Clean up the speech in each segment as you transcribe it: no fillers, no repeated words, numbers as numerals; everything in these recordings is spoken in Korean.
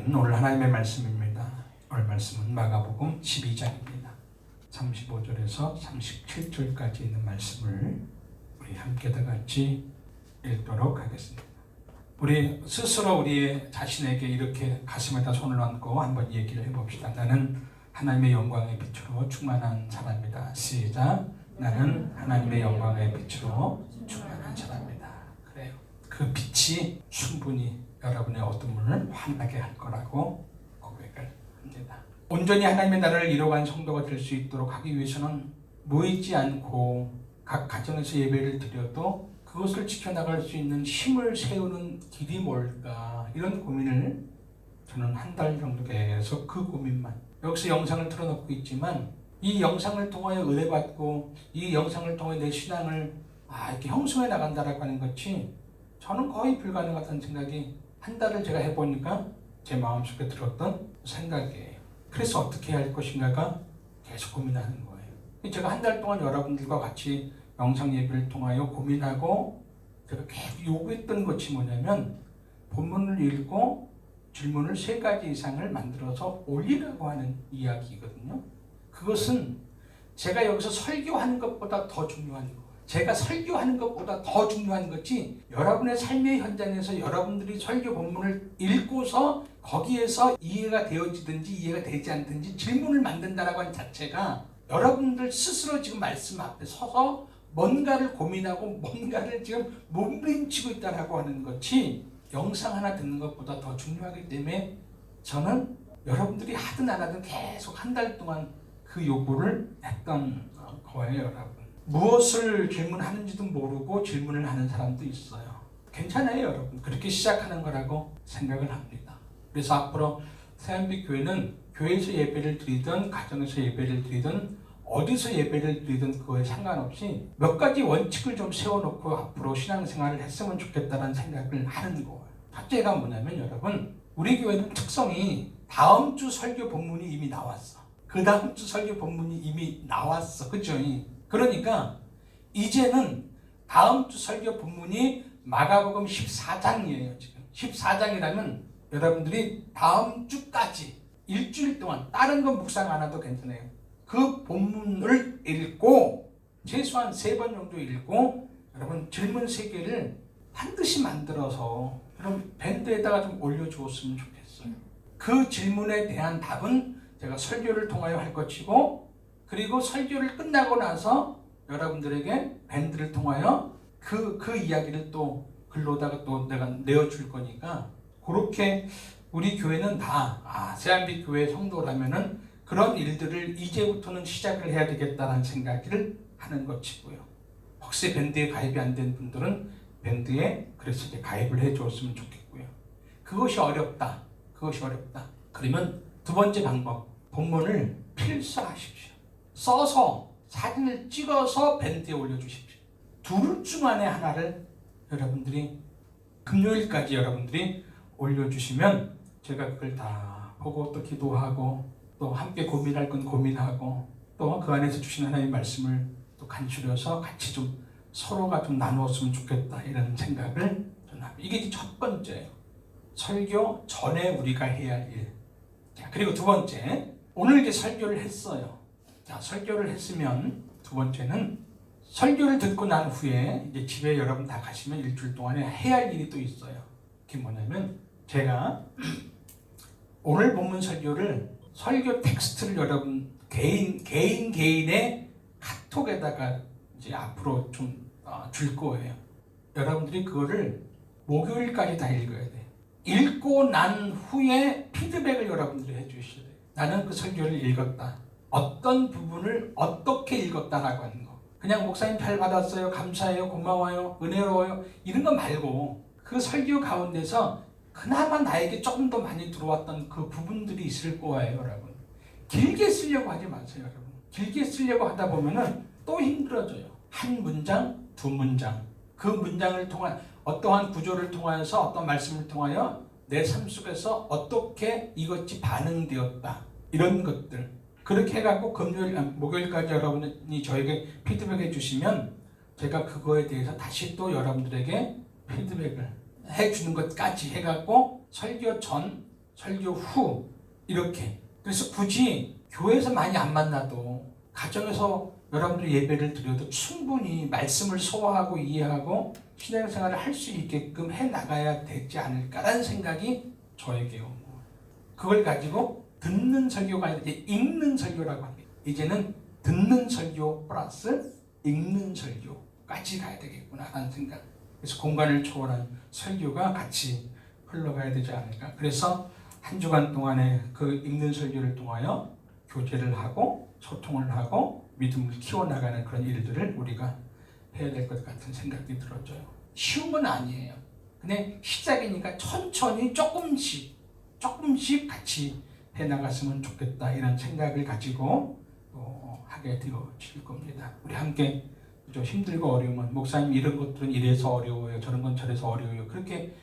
오늘 하나님의 말씀입니다. 오늘 말씀은 마가복음 12장입니다. 35절에서 37절까지 있는 말씀을 우리 함께 다 같이 읽도록 하겠습니다. 우리 스스로 우리 자신에게 이렇게 가슴에다 손을 얹고 한번 얘기를 해봅시다. 나는 하나님의 영광의 빛으로 충만한 사람이다. 시작. 나는 하나님의 영광의 빛으로 충만한 사람이다. 그래요. 그 빛이 충분히 여러분의 어둠을 환하게 할 거라고 고백을 합니다. 온전히 하나님의 나라를 이뤄간 성도가 될 수 있도록 하기 위해서는 모이지 않고 각 가정에서 예배를 드려도 그것을 지켜나갈 수 있는 힘을 세우는 길이 뭘까, 이런 고민을 저는 한 달 정도 계속 그 고민만, 여기서 영상을 틀어놓고 있지만 이 영상을 통하여 은혜받고 이 영상을 통해 내 신앙을 이렇게 형성해 나간다라고 하는 것이 저는 거의 불가능하다는 생각이 한 달을 제가 해보니까 제 마음속에 들었던 생각이에요. 그래서 어떻게 해야 할 것인가가 계속 고민하는 거예요. 제가 한 달 동안 여러분들과 같이 영상 예배를 통하여 고민하고 제가 계속 요구했던 것이 뭐냐면, 본문을 읽고 질문을 3가지 이상을 만들어서 올리라고 하는 이야기거든요. 그것은 제가 여기서 설교하는 것보다 더 중요한 거예요. 제가 설교하는 것보다 더 중요한 것이 여러분의 삶의 현장에서 여러분들이 설교 본문을 읽고서 거기에서 이해가 되어지든지 이해가 되지 않든지 질문을 만든다라고 하는 자체가 여러분들 스스로 지금 말씀 앞에 서서 뭔가를 고민하고 뭔가를 지금 몸부림치고 있다라고 하는 것이 영상 하나 듣는 것보다 더 중요하기 때문에 저는 여러분들이 하든 안 하든 계속 한 달 동안 그 요구를 했던 거예요. 여러분, 무엇을 질문하는지도 모르고 질문을 하는 사람도 있어요. 괜찮아요. 여러분, 그렇게 시작하는 거라고 생각을 합니다. 그래서 앞으로 새한빛교회는 교회에서 예배를 드리든 가정에서 예배를 드리든 어디서 예배를 드리든 그거에 상관없이 몇 가지 원칙을 좀 세워놓고 앞으로 신앙생활을 했으면 좋겠다는 생각을 하는 거예요. 첫째가 뭐냐면, 여러분, 우리 교회는 특성이 다음 주 설교 본문이 이미 나왔어. 그 다음 주 설교 본문이 이미 나왔어. 그죠? 그러니까 이제는 다음 주 설교 본문이 마가복음 14장이에요. 지금 14장이라면 여러분들이 다음 주까지 일주일 동안 다른 건 묵상 안 해도 괜찮아요. 그 본문을 읽고 최소한 3번 정도 읽고 여러분 질문 3개를 반드시 만들어서 그럼 밴드에다가 좀 올려주었으면 좋겠어요. 그 질문에 대한 답은 제가 설교를 통하여 할 것이고, 그리고 설교를 끝나고 나서 여러분들에게 밴드를 통하여 그 이야기를 또 글로다가 또 내가 내어줄 거니까, 그렇게 우리 교회는 다 새한빛 교회 성도라면은 그런 일들을 이제부터는 시작을 해야 되겠다는 생각을 하는 것이고요. 혹시 밴드에 가입이 안 된 분들은 밴드에 그래서 이제 가입을 해주었으면 좋겠고요. 그것이 어렵다. 그러면 2번째 방법, 본문을 필사하십시오. 써서 사진을 찍어서 밴드에 올려주십시오. 둘 중 안에 하나를 여러분들이 금요일까지 여러분들이 올려주시면 제가 그걸 다 보고 또 기도하고 또 함께 고민할 건 고민하고 또 그 안에서 주신 하나님의 말씀을 또 간추려서 같이 좀 서로가 좀 나누었으면 좋겠다, 이런 생각을 저는 합니다. 이게 첫 번째예요. 설교 전에 우리가 해야 할 일. 자, 그리고 2번째, 오늘 이제 설교를 했어요. 자, 설교를 했으면 2번째는 설교를 듣고 난 후에 이제 집에 여러분 다 가시면 일주일 동안에 해야 할 일이 또 있어요. 그게 뭐냐면, 제가 오늘 본문 설교를 설교 텍스트를 여러분 개인의 카톡에다가 이제 앞으로 좀 줄 거예요. 여러분들이 그거를 목요일까지 다 읽어야 돼. 읽고 난 후에 피드백을 여러분들이 해주셔야 돼요. 나는 그 설교를 읽었다. 어떤 부분을 어떻게 읽었다라고 하는 거. 그냥 목사님 잘 받았어요, 감사해요, 고마워요, 은혜로워요, 이런 거 말고 그 설교 가운데서 그나마 나에게 조금 더 많이 들어왔던 그 부분들이 있을 거예요. 여러분, 길게 쓰려고 하지 마세요. 여러분, 길게 쓰려고 하다 보면은 또 힘들어져요. 한 문장, 2문장, 그 문장을 통한 어떠한 구조를 통하여서 어떤 말씀을 통하여 내 삶 속에서 어떻게 이것이 반응되었다, 이런 것들 그렇게 해갖고 목요일까지 여러분이 저에게 피드백해 주시면 제가 그거에 대해서 다시 또 여러분들에게 피드백을 해주는 것까지 해갖고 설교 전 설교 후 이렇게. 그래서 굳이 교회에서 많이 안 만나도 가정에서 여러분들이 예배를 드려도 충분히 말씀을 소화하고 이해하고 신앙생활을 할 수 있게끔 해나가야 되지 않을까라는 생각이 저에게 온 거예요. 그걸 가지고 듣는 설교가 아니라 읽는 설교라고 합니다. 이제는 듣는 설교 플러스 읽는 설교까지 가야 되겠구나라는 생각. 그래서 공간을 초월한 설교가 같이 흘러가야 되지 않을까. 그래서 한 주간 동안에 그 읽는 설교를 통하여 교제를 하고 소통을 하고 믿음을 키워나가는 그런 일들을 우리가 해야 될 것 같은 생각이 들어져요. 쉬운 건 아니에요. 근데 시작이니까 천천히 조금씩 같이 해나갔으면 좋겠다 이런 생각을 가지고 하게 되어질 겁니다. 우리 함께 좀 힘들고 어려우면 목사님 이런 것들은 이래서 어려워요. 저런 건 저래서 어려워요. 그렇게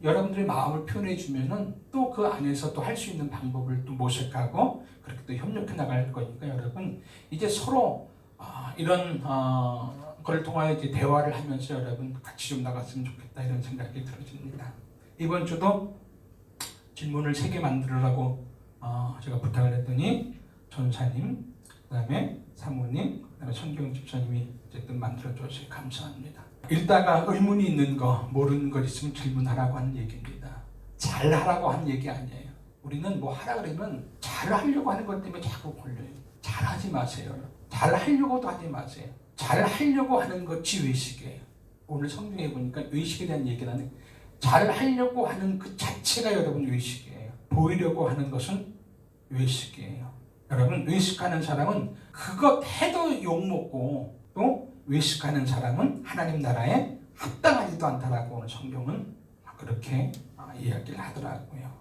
여러분들의 마음을 표현해 주면은 또 그 안에서 또 할 수 있는 방법을 또 모색하고 그렇게 또 협력해 나갈 거니까 여러분 이제 서로 이런 걸 통하여 이제 대화를 하면서 여러분 같이 좀 나갔으면 좋겠다 이런 생각이 들어집니다. 이번 주도 질문을 3개 만들으라고 제가 부탁을 했더니 전사님, 그다음에 사모님, 그다음에 성경 집사님이 어쨌든 만들어줘서 감사합니다. 읽다가 의문이 있는 거, 모르는 것 있으면 질문하라고 하는 얘기입니다. 잘하라고 하는 얘기 아니에요. 우리는 뭐 하라 그러면 잘하려고 하는 것 때문에 자꾸 걸려요. 잘하지 마세요. 잘하려고도 하지 마세요. 잘하려고 하는 것이 외식이에요. 오늘 성경에 보니까 외식에 대한 얘기를 하는 잘하려고 하는 그 자체가 여러분 외식이에요. 보이려고 하는 것은 외식이에요. 여러분 외식하는 사람은 그것 해도 욕먹고 또 외식하는 사람은 하나님 나라에 합당하지도 않다라고 오늘 성경은 그렇게 이야기를 하더라고요.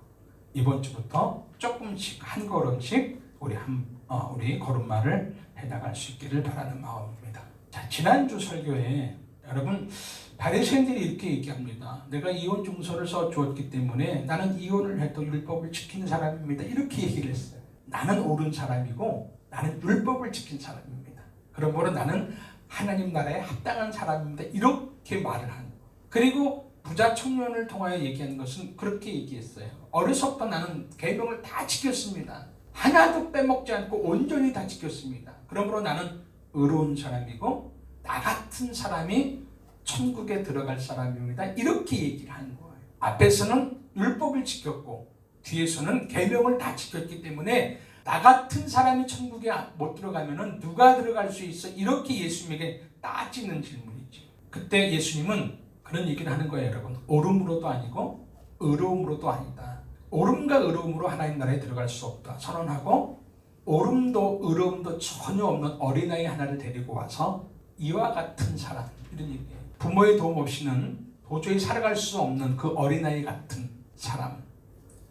이번 주부터 조금씩 한 걸음씩 우리 걸음마를 해나갈 수 있기를 바라는 마음입니다. 자, 지난주 설교에 여러분 바리새인들이 이렇게 얘기합니다. 내가 이혼 증서를 써주었기 때문에 나는 이혼을 해도 율법을 지키는 사람입니다. 이렇게 얘기를 했어요. 나는 옳은 사람이고 나는 율법을 지킨 사람입니다. 그러므로 나는 하나님 나라에 합당한 사람입니다. 이렇게 말을 하는 거예요. 그리고 부자 청년을 통하여 얘기하는 것은 그렇게 얘기했어요. 어려서부터 나는 계명을 다 지켰습니다. 하나도 빼먹지 않고 온전히 다 지켰습니다. 그러므로 나는 의로운 사람이고 나 같은 사람이 천국에 들어갈 사람입니다. 이렇게 얘기를 하는 거예요. 앞에서는 율법을 지켰고 뒤에서는 계명을 다 지켰기 때문에 나 같은 사람이 천국에 못 들어가면은 누가 들어갈 수 있어? 이렇게 예수님에게 따지는 질문이지. 그때 예수님은 그런 얘기를 하는 거예요, 여러분. 옳음으로도 아니고 의로움으로도 아니다. 옳음과 의로움으로 하나님 나라에 들어갈 수 없다 선언하고 옳음도 의로움도 전혀 없는 어린아이 하나를 데리고 와서 이와 같은 사람 이런 얘기예요. 부모의 도움 없이는 도저히 살아갈 수 없는 그 어린아이 같은 사람,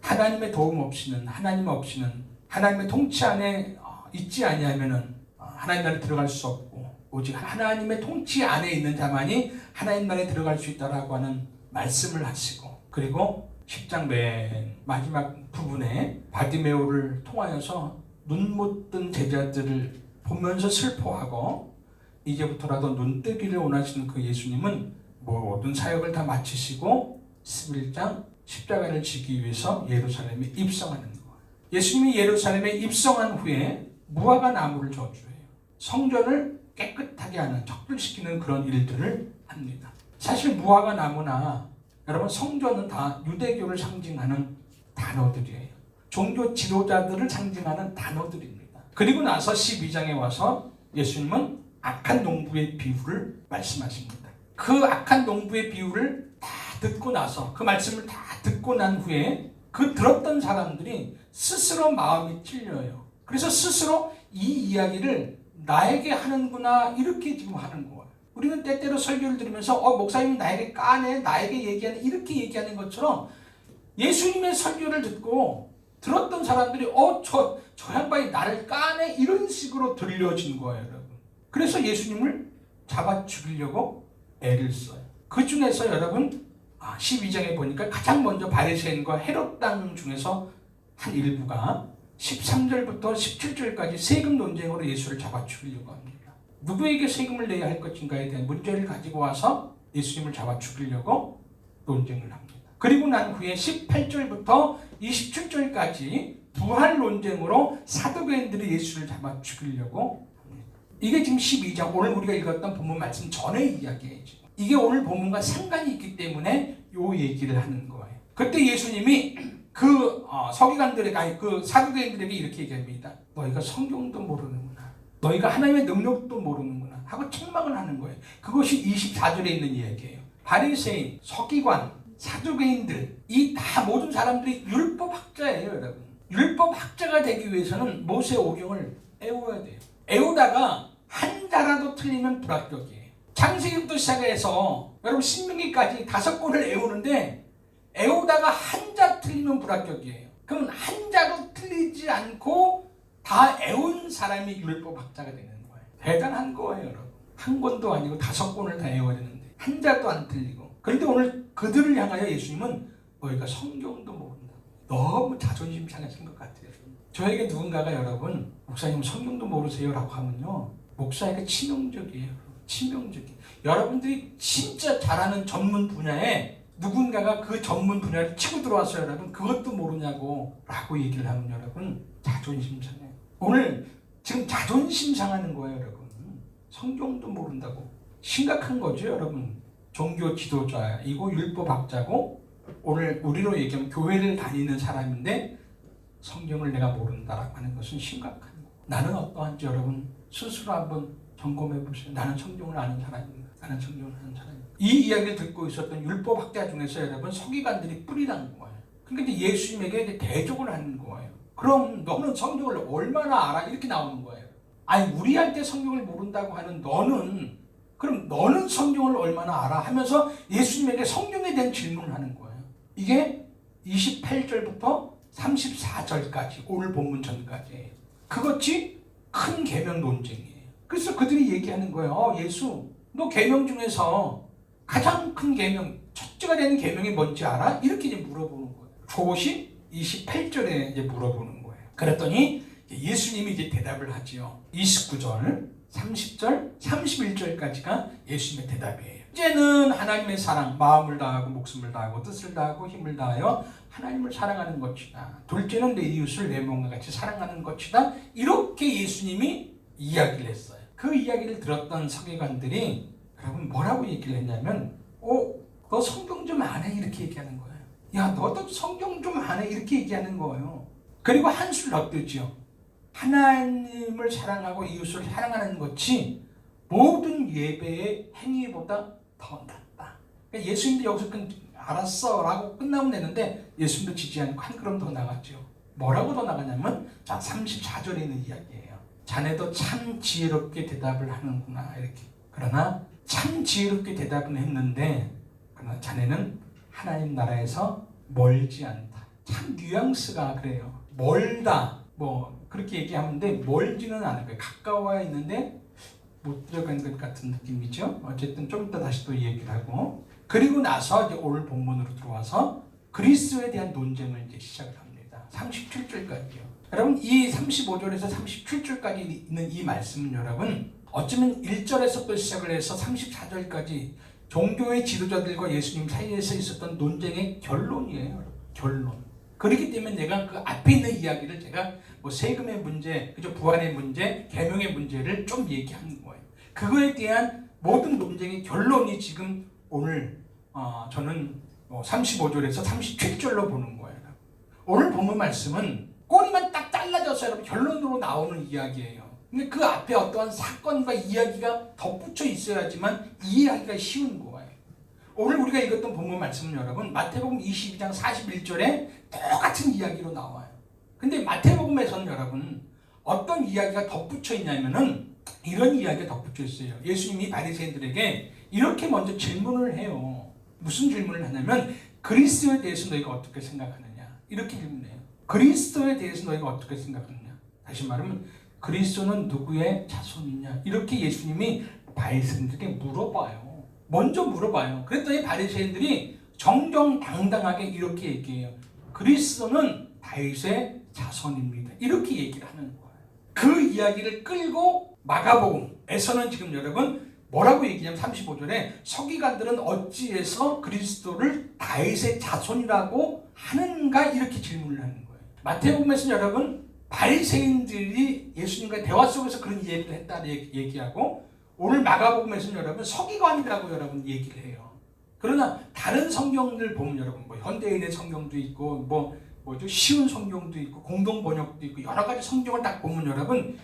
하나님의 도움 없이는 하나님의 통치 안에 있지 아니하면은 하나님 나라에 들어갈 수 없고 오직 하나님의 통치 안에 있는 자만이 하나님 나라에 들어갈 수 있다라고 하는 말씀을 하시고 그리고 10장 맨 마지막 부분에 바디메오를 통하여서 눈 못 뜬 제자들을 보면서 슬퍼하고 이제부터라도 눈 뜨기를 원하시는 그 예수님은 모든 사역을 다 마치시고 11장 십자가를 지기 위해서 예루살렘에 입성하는 거예요. 예수님이 예루살렘에 입성한 후에 무화과 나무를 저주해요. 성전을 깨끗하게 하는 척들시키는 그런 일들을 합니다. 사실 무화과 나무나 여러분 성전은 다 유대교를 상징하는 단어들이에요. 종교 지도자들을 상징하는 단어들입니다. 그리고 나서 12장에 와서 예수님은 악한 농부의 비유를 말씀하십니다. 그 악한 농부의 비유를 다 듣고 나서 그 말씀을 다 듣고 난 후에 그 들었던 사람들이 스스로 마음이 찔려요. 그래서 스스로 이 이야기를 나에게 하는구나 이렇게 지금 하는 거예요. 우리는 때때로 설교를 들으면서 목사님이 나에게 까네 나에게 얘기하네 이렇게 얘기하는 것처럼 예수님의 설교를 듣고 들었던 사람들이 저 양반이 나를 까네 이런 식으로 들려진 거예요, 여러분. 그래서 예수님을 잡아 죽이려고 애를 써요. 그 중에서 여러분 12장에 보니까 가장 먼저 바리새인과 헤롯 땅 중에서 한 일부가 13절부터 17절까지 세금 논쟁으로 예수를 잡아 죽이려고 합니다. 누구에게 세금을 내야 할 것인가에 대한 문제를 가지고 와서 예수님을 잡아 죽이려고 논쟁을 합니다. 그리고 난 후에 18절부터 27절까지 부활 논쟁으로 사두개인들이 예수를 잡아 죽이려고 합니다. 이게 지금 12장 오늘 우리가 읽었던 본문 말씀 전의 이야기예요. 이게 오늘 본문과 상관이 있기 때문에 요 얘기를 하는 거예요. 그때 예수님이 그 서기관들에게 아니 그 사두개인들에게 이렇게 얘기합니다. 너희가 성경도 모르는구나. 너희가 하나님의 능력도 모르는구나 하고 책망을 하는 거예요. 그것이 24절에 있는 이야기예요. 바리새인, 서기관, 사두개인들 이 다 모든 사람들이 율법학자예요, 여러분. 율법학자가 되기 위해서는 모세 오경을 애워야 돼요. 애우다가 한 자라도 틀리면 불합격이에요. 창세기부터 시작해서 여러분 신명기까지 5권을 애우는데 애우다가 한 자 틀리면 불합격이에요. 그럼 한 자도 틀리지 않고 다 애운 사람이 율법학자가 되는 거예요. 대단한 거예요, 여러분. 한 권도 아니고 5권을 다 애워야 되는데 한 자도 안 틀리고. 그런데 오늘 그들을 향하여 예수님은 너희가 성경도 모른다. 너무 자존심 상하신 것 같아요. 저에게 누군가가 여러분 목사님 성경도 모르세요 라고 하면요 목사에게 치명적이에요. 치명적이에요. 여러분들이 진짜 잘하는 전문 분야에 누군가가 그 전문 분야를 치고 들어왔어요. 여러분 그것도 모르냐고 라고 얘기를 하면 여러분 자존심 상해요. 오늘 지금 자존심 상하는 거예요. 여러분 성경도 모른다고. 심각한 거죠. 여러분 종교 지도자이고 율법학자고 오늘 우리로 얘기하면 교회를 다니는 사람인데 성경을 내가 모른다라고 하는 것은 심각한 거예요. 나는 어떠한지 여러분 스스로 한번 점검해 보세요. 나는 성경을 아는 사람입니다. 나는 성경을 아는 사람입니다. 이 이야기를 듣고 있었던 율법학자 중에서 여러분 서기관들이 뿌리라는 거예요. 그러니까 예수님에게 대적을 하는 거예요. 그럼 너는 성경을 얼마나 알아? 이렇게 나오는 거예요. 아니 우리한테 성경을 모른다고 하는 너는 그럼 너는 성경을 얼마나 알아? 하면서 예수님에게 성경에 대한 질문을 하는 거예요. 이게 28절부터 34절까지 오늘 본문 전까지예요. 그것이 큰 계명 논쟁이에요. 그래서 그들이 얘기하는 거예요. 예수, 너 계명 중에서 가장 큰 계명, 첫째가 되는 계명이 뭔지 알아? 이렇게 이제 물어보는 거예요. 그것이 28절에 이제 물어보는 거예요. 그랬더니 예수님이 이제 대답을 하지요. 29절, 30절, 31절까지가 예수님의 대답이에요. 첫째는 하나님의 사랑, 마음을 다하고 목숨을 다하고 뜻을 다하고 힘을 다하여 하나님을 사랑하는 것이다. 둘째는 내 이웃을 내 몸과 같이 사랑하는 것이다. 이렇게 예수님이 이야기를 했어요. 그 이야기를 들었던 서기관들이 여러분 뭐라고 얘기를 했냐면 너 성경 좀 안 해? 이렇게 얘기하는 거예요. 야, 너도 성경 좀 안 해? 이렇게 얘기하는 거예요. 그리고 한술 덧뜨지요. 하나님을 사랑하고 이웃을 사랑하는 것이 모든 예배의 행위보다 더 낫다. 그러니까 예수님도 여기서 알았어 라고 끝나면 되는데 예수님도 지지 않고 한 걸음 더 나갔죠. 뭐라고 더 나가냐면 자 34절에 있는 이야기예요. 자네도 참 지혜롭게 대답을 하는구나 이렇게. 그러나 참 지혜롭게 대답은 했는데 그러나 자네는 하나님 나라에서 멀지 않다. 참 뉘앙스가 그래요. 멀다 뭐 그렇게 얘기하는데 멀지는 않을 거예요. 가까워 있는데 못 들어간 것 같은 느낌이죠. 어쨌든 좀 이따 다시 또 얘기를 하고 그리고 나서 이제 오늘 본문으로 들어와서 그리스도에 대한 논쟁을 이제 시작을 합니다. 37절까지요. 여러분 이 35절에서 37절까지 있는 이 말씀은 여러분 어쩌면 1절에서부터 시작을 해서 34절까지 종교의 지도자들과 예수님 사이에서 있었던 논쟁의 결론이에요. 결론. 그렇기 때문에 내가 그 앞에 있는 이야기를 제가 뭐 세금의 문제, 그죠? 부활의 문제, 계명의 문제를 좀 얘기하는 거예요. 그거에 대한 모든 논쟁의 결론이 지금 오늘 저는 35절에서 37절로 보는 거예요. 오늘 본문 말씀은 꼬리만 딱 잘라져서 여러분 결론으로 나오는 이야기예요. 근데 그 앞에 어떠한 사건과 이야기가 덧붙여 있어야지만 이해하기가 쉬운 거예요. 오늘 우리가 읽었던 본문 말씀은 여러분 마태복음 22장 41절에 똑같은 이야기로 나와요. 근데 마태복음에서는 여러분 어떤 이야기가 덧붙여 있냐면은 이런 이야기가 덧붙여 있어요. 예수님이 바리새인들에게 이렇게 먼저 질문을 해요. 무슨 질문을 하냐면 그리스도에 대해서 너희가 어떻게 생각하느냐 이렇게 질문해요. 그리스도에 대해서 너희가 어떻게 생각하느냐. 다시 말하면 그리스도는 누구의 자손이냐 이렇게 예수님이 바리새인들에게 물어봐요. 먼저 물어봐요. 그랬더니 바리새인들이 정정당당하게 이렇게 얘기해요. 그리스도는 다윗의 자손입니다. 이렇게 얘기를 하는 거예요. 그 이야기를 끌고 마가복음에서는 지금 여러분 뭐라고 얘기냐면 35절에 서기관들은 어찌해서 그리스도를 다윗의 자손이라고 하는가 이렇게 질문을 하는 거예요. 마태복음에서는 여러분 바리새인들이 예수님과 대화 속에서 그런 얘기를 했다 얘기하고, 오늘 마가복음에서는 여러분 서기관이라고 여러분 얘기를 해요. 그러나 다른 성경들 보면 여러분 뭐 현대인의 성경도 있고 뭐죠 쉬운 성경도 있고 공동 번역도 있고 여러 가지 성경을 딱 보면 여러분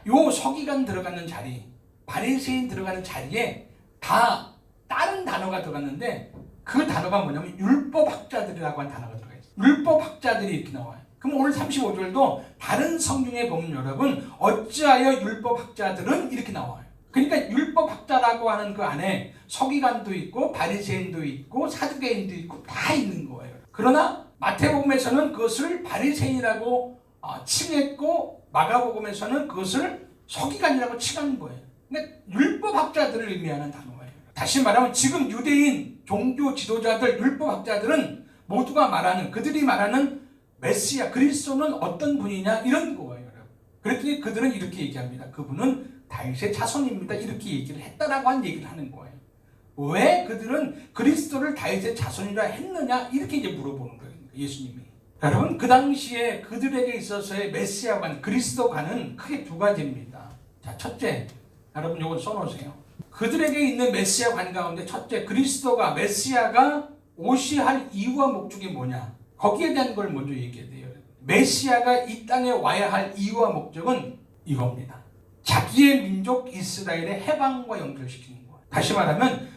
요 서기관 들어가는 자리, 바리새인 들어가는 자리에 다 다른 단어가 들어갔는데 그 단어가 뭐냐면 율법학자들이라고 하는 단어가 들어가 있어요. 율법학자들이 이렇게 나와요. 그럼 오늘 35절도 다른 성경에 보면 여러분 어찌하여 율법학자들은 이렇게 나와요. 그러니까 율법학자라고 하는 그 안에 서기관도 있고 바리새인도 있고 사두개인도 있고 다 있는 거예요. 그러나 마태복음에서는 그것을 바리새인이라고 칭했고 마가복음에서는 그것을 서기관이라고 칭하는 거예요. 그러니까 율법학자들을 의미하는 단어예요. 다시 말하면 지금 유대인 종교 지도자들 율법학자들은 모두가 말하는, 그들이 말하는 메시아 그리스도는 어떤 분이냐 이런 거예요. 그랬더니 그들은 이렇게 얘기합니다. 그분은 다윗의 자손입니다. 이렇게 얘기를 했다라고 한 얘기를 하는 거예요. 왜 그들은 그리스도를 다윗의 자손이라 했느냐 이렇게 이제 물어보는 거예요. 예수님이. 여러분 그 당시에 그들에게 있어서의 메시아관, 그리스도관은 크게 두 가지입니다. 자, 첫째, 여러분 이거 써놓으세요. 그들에게 있는 메시아관 가운데 첫째, 그리스도가 메시아가 오셔야 할 이유와 목적이 뭐냐, 거기에 대한 걸 먼저 얘기해야 돼요. 메시아가 이 땅에 와야 할 이유와 목적은 이겁니다. 자기의 민족 이스라엘의 해방과 연결시키는 거예요. 다시 말하면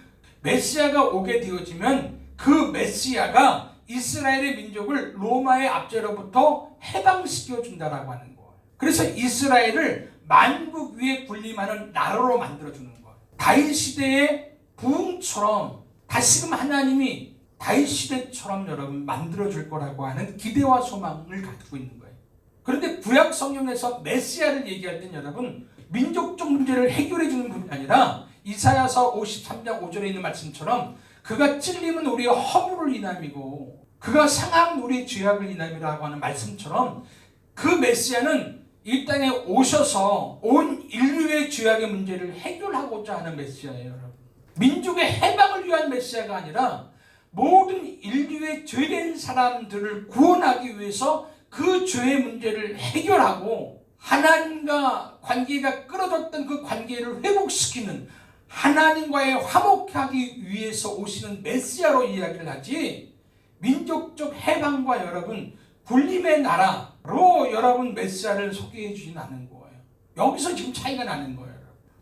메시아가 오게 되어지면 그 메시아가 이스라엘의 민족을 로마의 압제로부터 해방시켜 준다라고 하는 거예요. 그래서 이스라엘을 만국 위에 군림하는 나라로 만들어주는 거예요. 다윗 시대의 부흥처럼 다시금 하나님이 다윗 시대처럼 여러분 만들어줄 거라고 하는 기대와 소망을 가지고 있는 거예요. 그런데 구약 성경에서 메시아를 얘기할 땐 여러분 민족적 문제를 해결해 주는 분이 아니라 이사야서 53장 5절에 있는 말씀처럼 그가 찔림은 우리의 허물을 인함이고 그가 상함은 우리의 죄악을 인함이라고 하는 말씀처럼 그 메시아는 이 땅에 오셔서 온 인류의 죄악의 문제를 해결하고자 하는 메시아예요. 여러분. 민족의 해방을 위한 메시아가 아니라 모든 인류의 죄된 사람들을 구원하기 위해서 그 죄의 문제를 해결하고 하나님과 관계가 끊어졌던 그 관계를 회복시키는, 하나님과의 화목하기 위해서 오시는 메시아로 이야기를 하지, 민족적 해방과 여러분 군림의 나라로 여러분 메시아를 소개해 주진 않은 거예요. 여기서 지금 차이가 나는 거예요.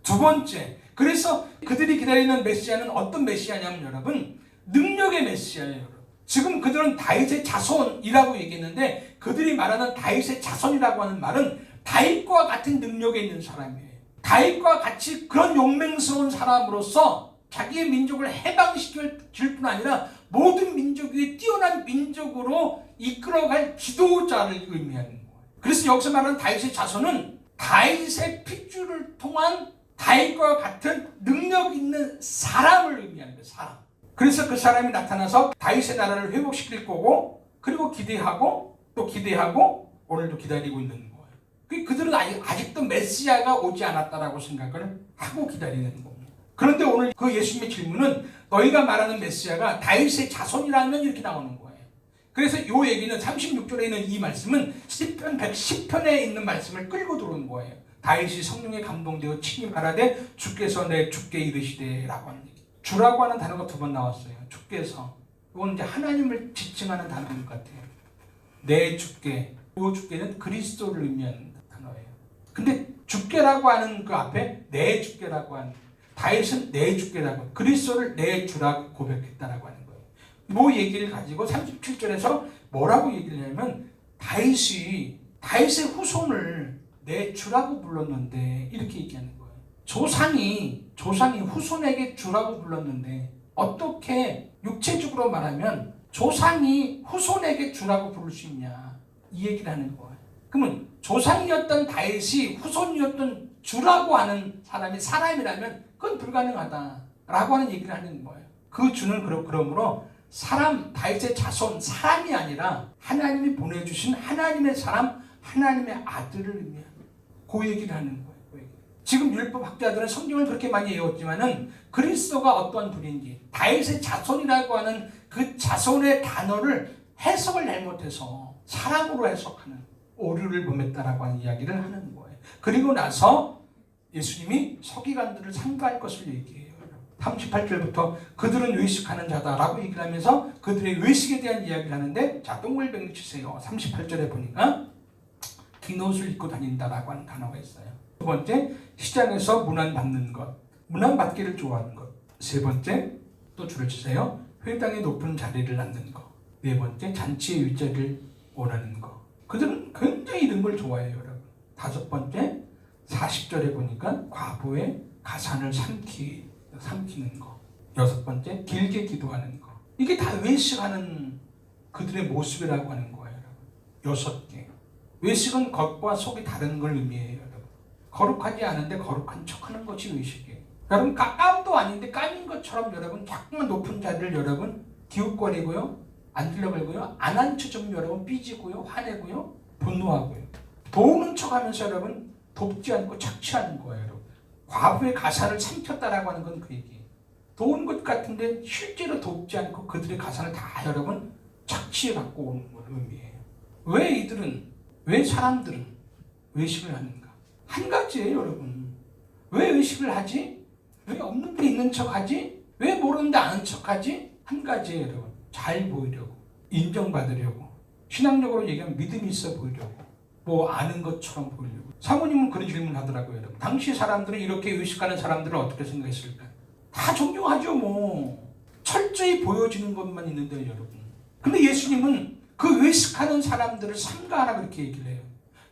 두 번째, 그래서 그들이 기다리는 메시아는 어떤 메시아냐면 여러분 능력의 메시아예요. 지금 그들은 다윗의 자손이라고 얘기했는데 그들이 말하는 다윗의 자손이라고 하는 말은 다윗과 같은 능력에 있는 사람이에요. 다윗과 같이 그런 용맹스러운 사람으로서 자기의 민족을 해방시킬 뿐 아니라 모든 민족 위에 뛰어난 민족으로 이끌어갈 지도자를 의미하는 거예요. 그래서 여기서 말하는 다윗의 자손은 다윗의 핏줄을 통한 다윗과 같은 능력 있는 사람을 의미하는 거예요. 사람. 그래서 그 사람이 나타나서 다윗의 나라를 회복시킬 거고, 그리고 기대하고 또 기대하고 오늘도 기다리고 있는 거예요. 그들은 아직도 메시아가 오지 않았다라고 생각을 하고 기다리는 겁니다. 그런데 오늘 그 예수님의 질문은 너희가 말하는 메시아가 다윗의 자손이라면 이렇게 나오는 거예요. 그래서 이 얘기는 36절에 있는 이 말씀은 시편 110편에 있는 말씀을 끌고 들어온 거예요. 다윗이 성령에 감동되어 친히 말하되 주께서 내 주께 이르시되 라고 하는 얘기. 주라고 하는 단어가 두 번 나왔어요. 주께서. 이건 이제 하나님을 지칭하는 단어인 것 같아요. 내 주께. 그 주께는 그리스도를 의미하는 단어예요. 근데 주께라고 하는 그 앞에 내 주께라고 하는, 다윗은 내 주께라고, 그리스도를 내 주라고 고백했다라고 하는 거예요. 뭐 얘기를 가지고 37절에서 뭐라고 얘기를 하냐면 다윗의 후손을 내 주라고 불렀는데 이렇게 얘기하는 거예요. 조상이 후손에게 주라고 불렀는데 어떻게 육체적으로 말하면 조상이 후손에게 주라고 부를 수 있냐 이 얘기를 하는 거예요. 그러면 조상이었던 다윗이 후손이었던 주라고 하는 사람이 사람이라면 그건 불가능하다라고 하는 얘기를 하는 거예요. 그 주는 그러므로 사람, 다윗의 자손, 사람이 아니라 하나님이 보내주신 하나님의 사람, 하나님의 아들을 의미합니다. 그 얘기를 하는 거예요. 지금 율법 학자들은 성경을 그렇게 많이 외웠지만은 그리스도가 어떤 분인지, 다윗의 자손이라고 하는 그 자손의 단어를 해석을 잘못해서 사람으로 해석하는 오류를 범했다라고 하는 이야기를 하는 거예요. 그리고 나서 예수님이 서기관들을 상대할 것을 얘기해요. 38절부터 그들은 외식하는 자다라고 얘기를 하면서 그들의 외식에 대한 이야기를 하는데, 자, 동글뱅이 치세요. 38절에 보니까 긴 옷을 입고 다닌다라고 하는 단어가 있어요. 두 번째, 시장에서 문안받는 것, 문안받기를 좋아하는 것. 세 번째, 또 줄을 치세요. 회당의 높은 자리를 앉는 것. 네 번째, 잔치의 윗자리를 원하는 것. 그들은 굉장히 이런 걸 좋아해요, 여러분. 다섯 번째, 40절에 보니까 과부의 가산을 삼키는 거. 여섯 번째, 길게 기도하는 거. 이게 다 외식하는 그들의 모습이라고 하는 거예요, 여러분. 여섯 개. 외식은 겉과 속이 다른 걸 의미해요, 여러분. 거룩하지 않은데 거룩한 척하는 것이 외식이에요. 여러분, 깜도 아닌데 깜인 것처럼 여러분 자꾸만 높은 자리를 여러분 기웃거리고요, 앉으려고 하고요, 안 앉혀주면 여러분 삐지고요, 화내고요, 분노하고요. 도우는 척하면서 여러분 돕지 않고 착취하는 거예요, 여러분. 과부의 가사를 삼켰다라고 하는 건 그 얘기예요. 도운 것 같은데 실제로 돕지 않고 그들의 가사를 다 여러분 착취해 갖고 오는 걸 의미해요. 왜 사람들은 외식을 하는가? 한 가지예요, 여러분. 왜 외식을 하지? 왜 없는 데 있는 척 하지? 왜 모르는데 아는 척 하지? 한 가지예요, 여러분. 잘 보이려고, 인정받으려고, 신앙적으로 얘기하면 믿음이 있어 보이려고, 뭐 아는 것처럼 보이려고. 사모님은 그런 질문 하더라고요, 여러분. 당시 사람들은 이렇게 외식하는 사람들을 어떻게 생각했을까? 다 존경하죠, 뭐. 철저히 보여지는 것만 있는데, 여러분. 근데 예수님은 그 외식하는 사람들을 삼가하라 그렇게 얘기를 해요.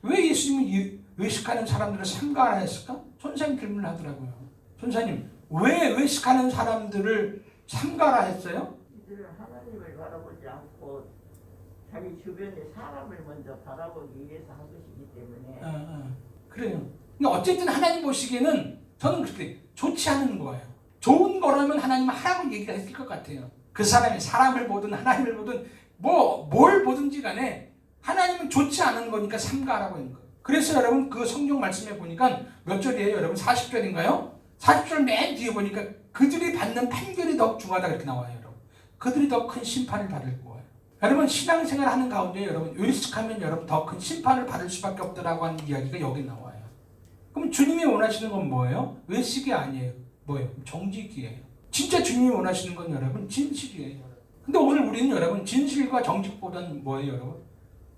왜 예수님은 외식하는 사람들을 삼가하라 했을까? 선생님 질문을 하더라고요. 선생님, 왜 외식하는 사람들을 삼가하라 했어요? 이들은 하나님을 바라보지 않고 자기 주변의 사람을 먼저 바라보기 위해서 한 것이기 때문에. 그래요. 근데 어쨌든 하나님 보시기에는 저는 그렇게 좋지 않은 거예요. 좋은 거라면 하나님은 하라고 얘기를 했을 것 같아요. 그 사람이 사람을 보든 하나님을 보든 뭘 보든지 간에 하나님은 좋지 않은 거니까 삼가하라고 하는 거예요. 그래서 여러분 그 성경 말씀에 보니까 몇 절이에요, 여러분? 40절인가요? 40절 맨 뒤에 보니까 그들이 받는 판결이 더 중하다 그렇게 나와요, 여러분. 그들이 더 큰 심판을 받을 거예요. 여러분, 신앙생활 하는 가운데 여러분 외식하면 여러분 더 큰 심판을 받을 수밖에 없다라고 하는 이야기가 여기 나와요. 그럼 주님이 원하시는 건 뭐예요? 외식이 아니에요. 뭐예요? 정직이에요. 진짜 주님이 원하시는 건 여러분 진실이에요. 근데 오늘 우리는 여러분 진실과 정직보다는 뭐예요, 여러분?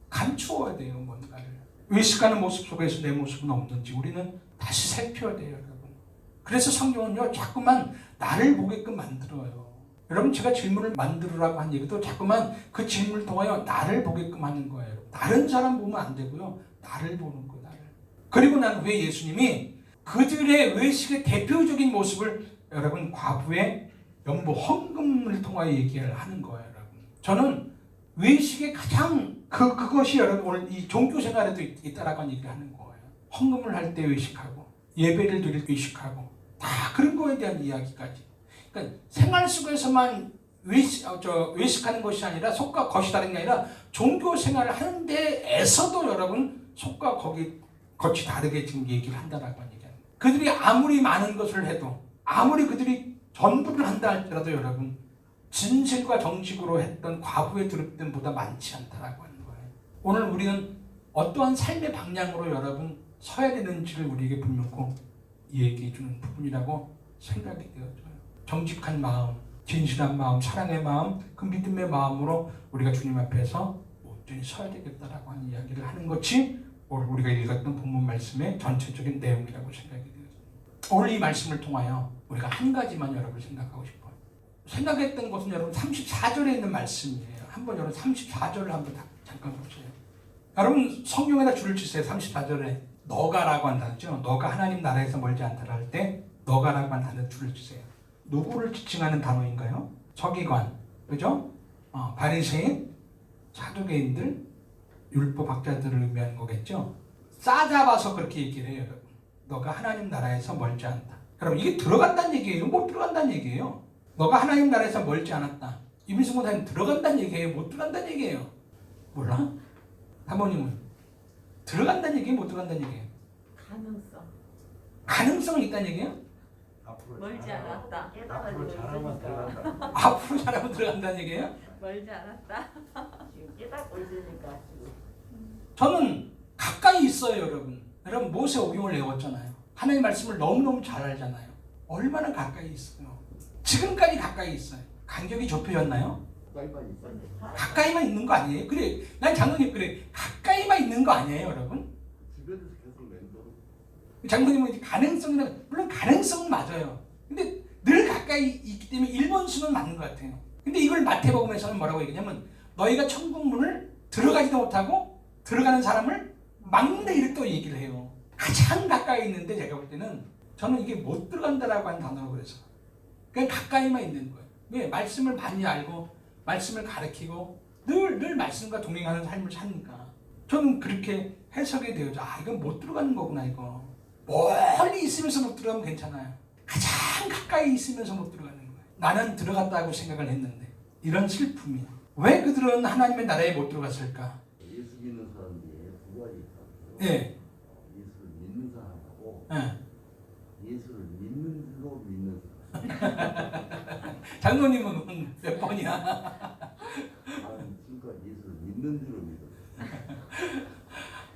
감추어야 돼요, 뭔가를. 외식하는 모습 속에서 내 모습은 없는지 우리는 다시 살펴야 돼요, 여러분. 그래서 성경은요, 자꾸만 나를 보게끔 만들어요. 여러분, 제가 질문을 만들으라고 한 얘기도 자꾸만 그 질문을 통하여 나를 보게끔 하는 거예요. 다른 사람 보면 안 되고요, 나를 보는 거예요, 나를. 그리고 난 후에 예수님이 그들의 외식의 대표적인 모습을 여러분 과부의 연보 헌금을 통하여 얘기를 하는 거예요, 여러분. 저는 외식의 가장 그것이 여러분 오늘 이 종교 생활에도 있다라고 얘기를 하는 거예요. 헌금을 할 때 외식하고 예배를 드릴 때 외식하고 다 그런 거에 대한 이야기까지. 그러니까 생활 속에서만 외식하는 것이 아니라 속과 겉이 다른 게 아니라 종교 생활을 하는 데에서도 여러분 속과 겉이 다르게 지금 얘기를 한다라고 하는 얘기예요. 그들이 아무리 많은 것을 해도 아무리 그들이 전부를 한다 할지라도 여러분 진실과 정직으로 했던 과부의 드립됨보다 많지 않다라고 하는 거예요. 오늘 우리는 어떠한 삶의 방향으로 여러분 서야 되는지를 우리에게 분명히 얘기해 주는 부분이라고 생각이 되어져요. 정직한 마음, 진실한 마음, 사랑의 마음, 그 믿음의 마음으로 우리가 주님 앞에서 온전히 서야 되겠다라고 하는 이야기를 하는 것이 오늘 우리가 읽었던 본문 말씀의 전체적인 내용이라고 생각이 되어져요. 오늘 이 말씀을 통하여 우리가 한 가지만 여러분 생각하고 싶어요. 생각했던 것은 여러분 34절에 있는 말씀이에요. 한번 여러분 34절을 한번 잠깐 보세요. 여러분 성경에다 줄을 치세요. 34절에 너가라고 한다죠. 너가 하나님 나라에서 멀지 않다라 할 때 너가라고 한 단어 줄을 치세요. 누구를 지칭하는 단어인가요? 서기관, 그죠? 바리새인, 사두개인들, 율법학자들을 의미하는 거겠죠. 싸잡아서 그렇게 얘기를 해요, 여러분. 너가 하나님 나라에서 멀지 않다. 여러분 이게 들어간다는 얘기예요? 못 들어간다는 얘기예요? 너가 하나님 나라에서 멀지 않았다. 이민수 목사님 들어간다는 얘기예요? 못 들어간다는 얘기예요? 몰라? 사모님은 들어간다는 얘기예요? 못 들어간다는 얘기예요? 가능성. 가능성은 있다는 얘기예요? 멀지 않았다. 깨달아지고 잘하면 있으니까. 들어간다. 앞으로 잘하면 들어간다는 얘기예요? 멀지 않았다. 지금 깨닫고 있으니까 지금. 저는 가까이 있어요, 여러분. 여러분 모세 오경을 외웠잖아요. 하나님의 말씀을 너무너무 잘 알잖아요. 얼마나 가까이 있어요. 지금까지 가까이 있어요. 간격이 좁혀졌나요? 가까이만 있어. 가까이만 있는 거 아니에요? 그래, 난 장로님 그래. 가까이만 있는 거 아니에요, 여러분? 주변에서 계속 랜덤. 장로님은 가능성은 물론 가능성은 맞아요. 근데 늘 가까이 있기 때문에 1번 수는 맞는 것 같아요. 근데 이걸 마태복음에서는 뭐라고 얘기냐면 너희가 천국 문을 들어가지도 못하고 들어가는 사람을 막는다 이렇게 또 얘기를 해요. 가장 가까이 있는데 제가 볼 때는 저는 이게 못 들어간다라고 하는 단어로 그래서 그냥 가까이만 있는 거예요. 왜? 말씀을 많이 알고 말씀을 가르치고 늘 말씀과 동행하는 삶을 사니까 저는 그렇게 해석이 되어져. 아, 이건 못 들어가는 거구나 이거. 멀리 있으면서 못 들어가면 괜찮아요. 가장 가까이 있으면서 못 들어가는 거예요. 나는 들어갔다고 생각을 했는데 이런 슬픔이야. 왜 그들은 하나님의 나라에 못 들어갔을까? 예수 믿는 사람들이 두 가지 있거든요. 예. 예수를 믿는 사람하고 예. 예수를 믿는 줄로 믿는 사람. 장로님은 몇 번이야? 나는 지금까지 예수를 믿는 줄로 믿었어요.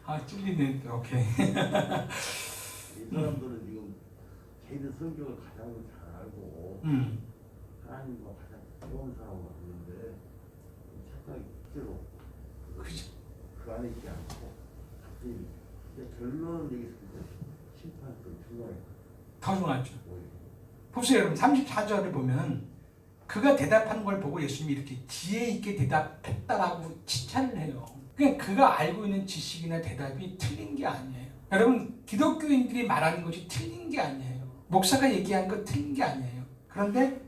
아, 찔리네. 오케이. 이 사람들은 지금 걔들 성경을 가장 잘 알고 하나님과 가장 가까운 사람으로 보는데 착각이 실제로 그죠. 그 안에 있지 않고 갑자기 근데 결론은 여기서 심판도 중요해. 더 중요하죠. 오히려. 보세요, 여러분. 34절을 보면 그가 대답하는 걸 보고 예수님이 이렇게 지혜 있게 대답했다라고 칭찬을 해요. 그냥 그가 알고 있는 지식이나 대답이 틀린 게 아니에요. 여러분, 기독교인들이 말하는 것이 틀린 게 아니에요. 목사가 얘기한 거 틀린 게 아니에요. 그런데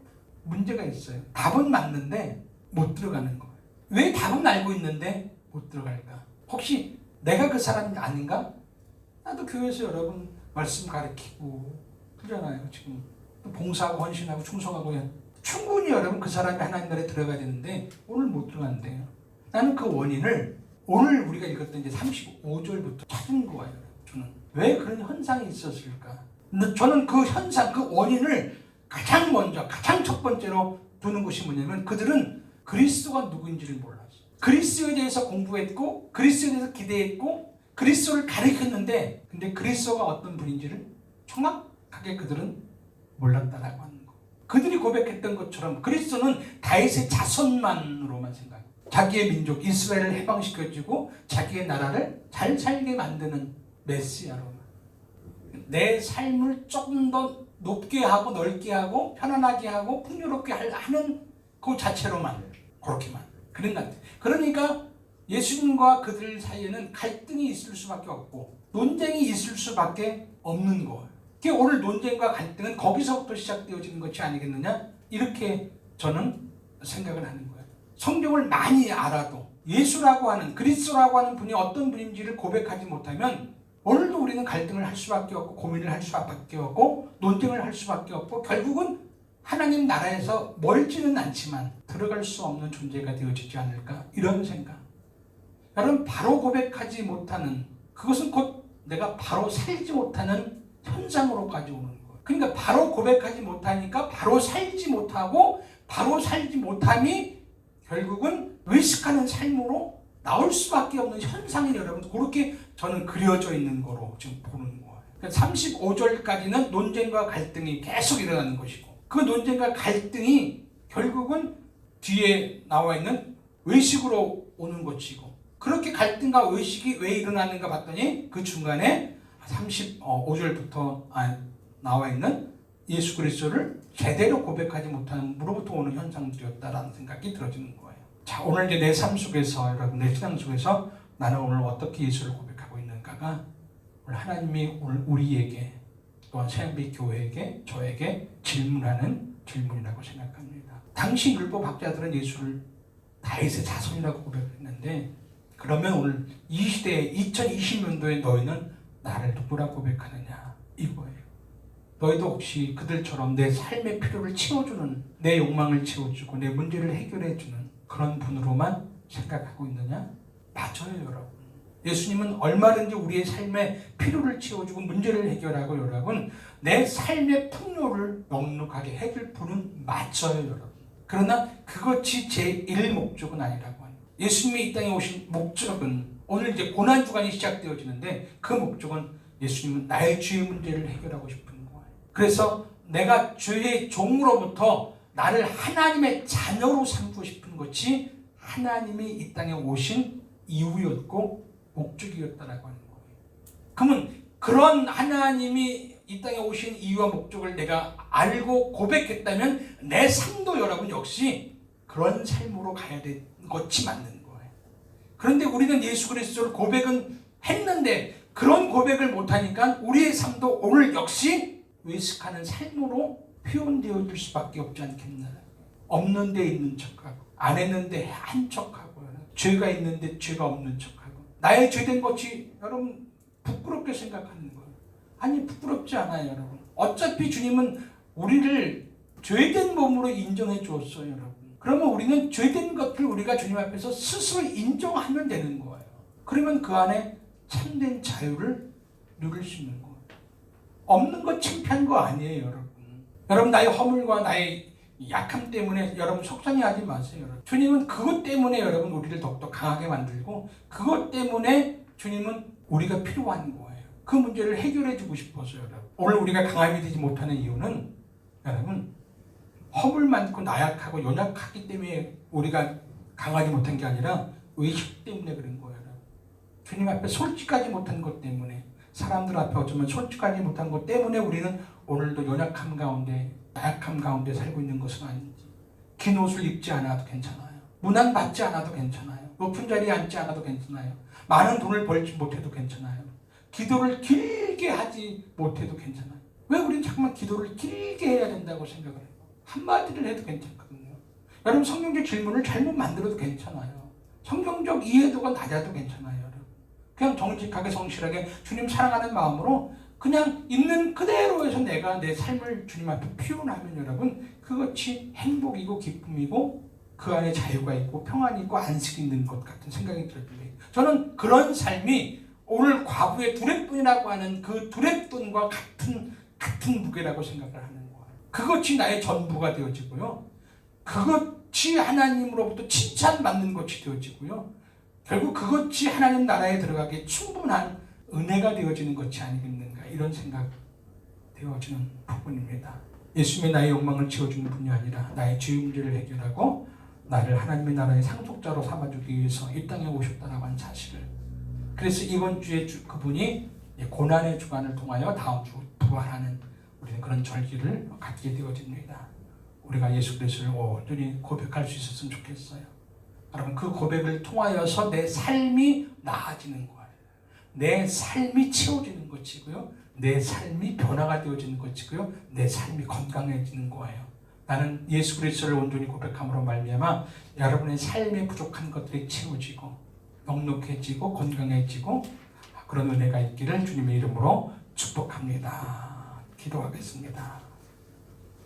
문제가 있어요. 답은 맞는데 못 들어가는 거예요. 왜 답은 알고 있는데 못 들어갈까? 혹시 내가 그 사람이 아닌가? 나도 교회에서 여러분 말씀 가르치고 그러잖아요. 지금 또 봉사하고 헌신하고 충성하고 충분히 여러분 그 사람이 하나님 나라에 들어가야 되는데 오늘 못 들어간대요. 나는 그 원인을 오늘 우리가 읽었던 이제 35절부터 찾은 거예요. 저는 왜 그런 현상이 있었을까? 근데 저는 그 현상, 그 원인을 가장 먼저, 가장 첫 번째로 두는 것이 뭐냐면 그들은 그리스도가 누구인지를 몰랐어요. 그리스도에 대해서 공부했고 그리스도에 대해서 기대했고 그리스도를 가르쳤는데 근데 그리스도가 어떤 분인지를 정확하게 그들은 몰랐다라고 하는 거. 그들이 고백했던 것처럼 그리스도는 다윗의 자손만으로만 생각해요. 자기의 민족 이스라엘을 해방시켜주고 자기의 나라를 잘 살게 만드는 메시아로만. 내 삶을 조금 더 높게 하고 넓게 하고 편안하게 하고 풍요롭게 하는 그 자체로만 그렇게만 그런 것 같아요. 그러니까 예수님과 그들 사이에는 갈등이 있을 수밖에 없고 논쟁이 있을 수밖에 없는 거예요. 오늘 논쟁과 갈등은 거기서부터 시작되어지는 것이 아니겠느냐 이렇게 저는 생각을 하는 거예요. 성경을 많이 알아도 예수라고 하는 그리스도라고 하는 분이 어떤 분인지를 고백하지 못하면 오늘도 우리는 갈등을 할 수밖에 없고 고민을 할 수밖에 없고 논쟁을 할 수밖에 없고 결국은 하나님 나라에서 멀지는 않지만 들어갈 수 없는 존재가 되어지지 않을까 이런 생각. 여러분 바로 고백하지 못하는 그것은 곧 내가 바로 살지 못하는 현상으로까지 오는 거예요. 그러니까 바로 고백하지 못하니까 바로 살지 못하고 바로 살지 못함이 결국은 외식하는 삶으로 나올 수밖에 없는 현상이 여러분 그렇게 저는 그려져 있는 거로 지금 보는 거예요. 그러니까 35절까지는 논쟁과 갈등이 계속 일어나는 것이고 그 논쟁과 갈등이 결국은 뒤에 나와 있는 외식으로 오는 것이고 그렇게 갈등과 외식이 왜 일어나는가 봤더니 그 중간에 35절부터 나와 있는 예수 그리스도를 제대로 고백하지 못함으로부터 오는 현상들이었다라는 생각이 들어지는 거예요. 자, 오늘 이제 내 삶 속에서 여러분 내 신앙 속에서 나는 오늘 어떻게 예수를 고백하고 있는가가 오늘 하나님이 오늘 우리에게 또한 새한빛 교회에게 저에게 질문하는 질문이라고 생각합니다. 당시 율법 학자들은 예수를 다윗의 자손이라고 고백했는데 그러면 오늘 이 시대에 2020년도에 너희는 나를 누구라고 고백하느냐 이거예요. 너희도 혹시 그들처럼 내 삶의 필요를 채워주는 내 욕망을 채워주고 내 문제를 해결해주는 그런 분으로만 생각하고 있느냐? 맞아요 여러분. 예수님은 얼마든지 우리의 삶의 필요를 채워주고 문제를 해결하고 여러분 내 삶의 풍요를 넉넉하게 해줄 분은 맞아요 여러분. 그러나 그것이 제1 목적은 아니라고 합니다. 예수님이 이 땅에 오신 목적은 오늘 이제 고난주간이 시작되어지는데 그 목적은 예수님은 나의 죄의 문제를 해결하고 싶은 거예요. 그래서 내가 죄의 종으로부터 나를 하나님의 자녀로 삼고 싶은 것이 하나님이 이 땅에 오신 이유였고 목적이었다라고 하는 거예요. 그러면 그런 하나님이 이 땅에 오신 이유와 목적을 내가 알고 고백했다면 내 삶도 여러분 역시 그런 삶으로 가야 될 것이 맞는 거예요. 그런데 우리는 예수 그리스도를 고백은 했는데 그런 고백을 못하니까 우리의 삶도 오늘 역시 외식하는 삶으로 표현되어질 수밖에 없지 않겠나. 없는 데 있는 척하고 안 했는데 한 척하고 죄가 있는데 죄가 없는 척하고 나의 죄된 것이 여러분 부끄럽게 생각하는 거예요. 아니 부끄럽지 않아요 여러분. 어차피 주님은 우리를 죄된 몸으로 인정해 주었어요 여러분. 그러면 우리는 죄된 것을 우리가 주님 앞에서 스스로 인정하면 되는 거예요. 그러면 그 안에 참된 자유를 누릴 수 있는 거예요. 없는 거 창피한 거 아니에요 여러분. 여러분 나의 허물과 나의 약함 때문에 여러분 속상해하지 마세요. 여러분. 주님은 그것 때문에 여러분 우리를 더욱더 강하게 만들고 그것 때문에 주님은 우리가 필요한 거예요. 그 문제를 해결해 주고 싶어서요. 여러분. 오늘 우리가 강함이 되지 못하는 이유는 여러분 허물 많고 나약하고 연약하기 때문에 우리가 강하지 못한 게 아니라 의식 때문에 그런 거예요. 여러분. 주님 앞에 솔직하지 못한 것 때문에 사람들 앞에 어쩌면 솔직하지 못한 것 때문에 우리는 오늘도 연약함 가운데 나약함 가운데 살고 있는 것은 아닌지. 긴 옷을 입지 않아도 괜찮아요. 문안 받지 않아도 괜찮아요. 높은 자리에 앉지 않아도 괜찮아요. 많은 돈을 벌지 못해도 괜찮아요. 기도를 길게 하지 못해도 괜찮아요. 왜 우리는 자꾸만 기도를 길게 해야 된다고 생각을 해요? 한마디를 해도 괜찮거든요. 여러분 성경적 질문을 잘못 만들어도 괜찮아요. 성경적 이해도가 낮아도 괜찮아요. 여러분. 그냥 정직하게 성실하게 주님 사랑하는 마음으로 그냥 있는 그대로 해서 내가 내 삶을 주님 앞에 표현하면 여러분 그것이 행복이고 기쁨이고 그 안에 자유가 있고 평안이 있고 안식이 있는 것 같은 생각이 들어요. 저는 그런 삶이 오늘 과부의 두랫돈이라고 하는 그 두랫돈과 같은 무게라고 생각을 하는 거예요. 그것이 나의 전부가 되어지고요. 그것이 하나님으로부터 칭찬받는 것이 되어지고요. 결국 그것이 하나님 나라에 들어가기에 충분한 은혜가 되어지는 것이 아니겠는가 이런 생각 되어지는 부분입니다. 예수님의 나의 욕망을 채워주는 분이 아니라 나의 죄 문제를 해결하고 나를 하나님의 나라의 상속자로 삼아주기 위해서 이 땅에 오셨다라고 하는 사실을 그래서 이번 주에 그분이 고난의 주간을 통하여 다음 주 부활하는 우리는 그런 절기를 갖게 되어집니다. 우리가 예수 그리스도를 온전히 고백할 수 있었으면 좋겠어요. 여러분 그 고백을 통하여서 내 삶이 나아지는 거예요. 내 삶이 채워지는 것이고요. 내 삶이 변화가 되어지는 것이고요. 내 삶이 건강해지는 거예요. 나는 예수 그리스도를 온전히 고백함으로 말미암아 여러분의 삶에 부족한 것들이 채워지고 넉넉해지고 건강해지고 그런 은혜가 있기를 주님의 이름으로 축복합니다. 기도하겠습니다.